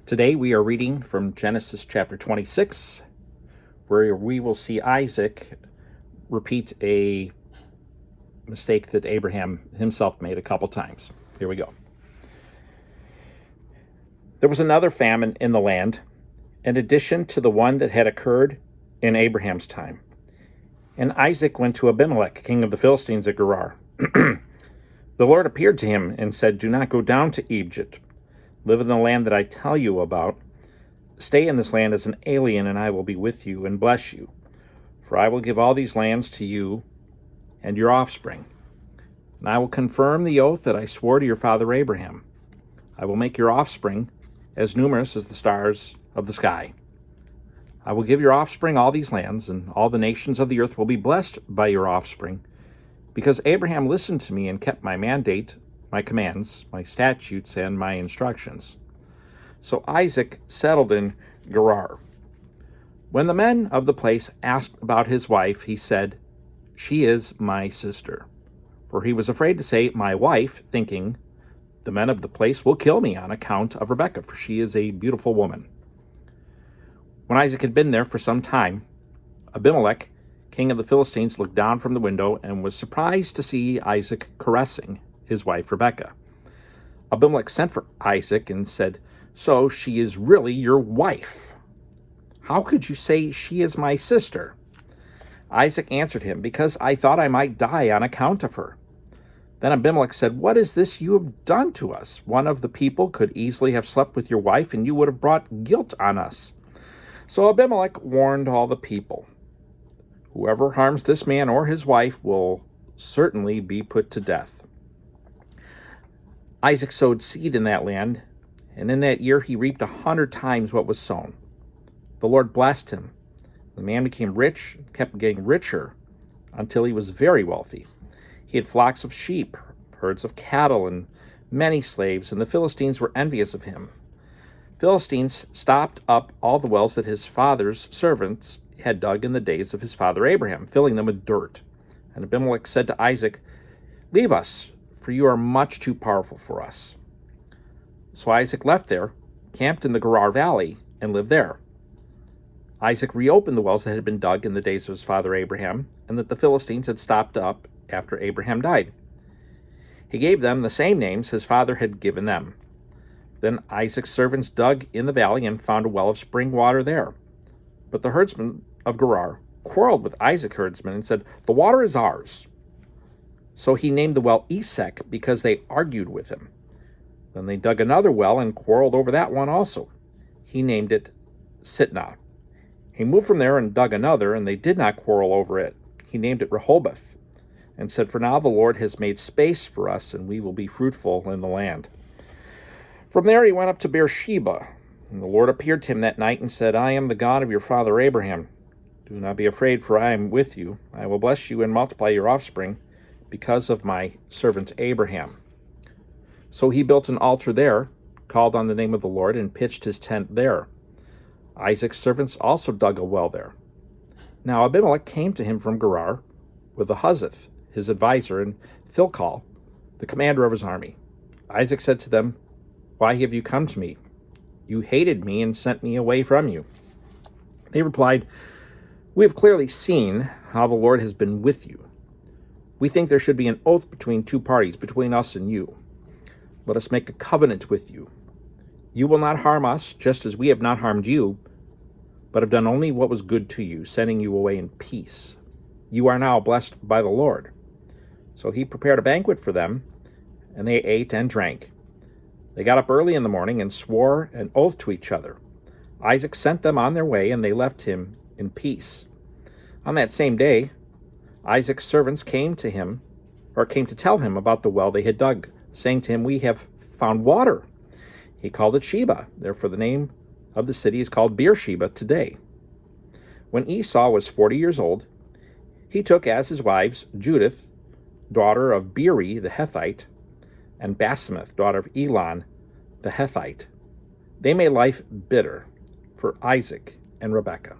Today we are reading from Genesis chapter 26, where we will see Isaac repeat a mistake that Abraham himself made a couple times. Here we go. There was another famine in the land, in addition to the one that had occurred in Abraham's time. And Isaac went to Abimelech, king of the Philistines at Gerar. The Lord appeared to him and said, "Do not go down to Egypt. Live in the land that I tell you about. Stay in this land as an alien, and I will be with you and bless you. For I will give all these lands to you and your offspring. And I will confirm the oath that I swore to your father Abraham. I will make your offspring as numerous as the stars of the sky. I will give your offspring all these lands, and all the nations of the earth will be blessed by your offspring, because Abraham listened to me and kept my mandate, my commands, my statutes, and my instructions." So Isaac settled in Gerar. When the men of the place asked about his wife, he said, "She is my sister." For he was afraid to say, "my wife," thinking, "The men of the place will kill me on account of Rebekah, for she is a beautiful woman." When Isaac had been there for some time, Abimelech, king of the Philistines, looked down from the window and was surprised to see Isaac caressing his wife Rebekah. Abimelech sent for Isaac and said, "So she is really your wife? How could you say she is my sister?" Isaac answered him, "Because I thought I might die on account of her." Then Abimelech said, "What is this you have done to us? One of the people could easily have slept with your wife, and you would have brought guilt on us." So Abimelech warned all the people, "Whoever harms this man or his wife will certainly be put to death." Isaac sowed seed in that land, and in that year he reaped 100 times what was sown. The Lord blessed him. The man became rich and kept getting richer until he was very wealthy. He had flocks of sheep, herds of cattle, and many slaves, and the Philistines were envious of him. Philistines stopped up all the wells that his father's servants had dug in the days of his father Abraham, filling them with dirt. And Abimelech said to Isaac, "Leave us, for you are much too powerful for us." So Isaac left there, camped in the Gerar Valley, and lived there. Isaac reopened the wells that had been dug in the days of his father Abraham, and that the Philistines had stopped up after Abraham died. He gave them the same names his father had given them. Then Isaac's servants dug in the valley and found a well of spring water there. But the herdsmen of Gerar quarreled with Isaac's herdsmen and said, "The water is ours." So he named the well Esek, because they argued with him. Then they dug another well and quarreled over that one also. He named it Sitnah. He moved from there and dug another, and they did not quarrel over it. He named it Rehoboth, and said, "For now the Lord has made space for us, and we will be fruitful in the land." From there he went up to Beersheba, and the Lord appeared to him that night and said, "I am the God of your father Abraham. Do not be afraid, for I am with you. I will bless you and multiply your offspring, because of my servant Abraham." So he built an altar there, called on the name of the Lord, and pitched his tent there. Isaac's servants also dug a well there. Now Abimelech came to him from Gerar with Ahuzzath, his advisor, and Philcol, the commander of his army. Isaac said to them, "Why have you come to me? You hated me and sent me away from you." They replied, "We have clearly seen how the Lord has been with you. We think there should be an oath between two parties, between us and you. Let us make a covenant with you. You will not harm us, just as we have not harmed you, but have done only what was good to you, sending you away in peace. You are now blessed by the Lord." So he prepared a banquet for them, and they ate and drank. They got up early in the morning and swore an oath to each other. Isaac sent them on their way, and they left him in peace. On that same day, Isaac's servants came to tell him about the well they had dug, saying to him, "We have found water." He called it Sheba. Therefore the name of the city is called Beersheba today. When Esau was 40 years old, he took as his wives Judith, daughter of Beeri the Hethite, and Basemath, daughter of Elon the Hethite. They made life bitter for Isaac and Rebekah.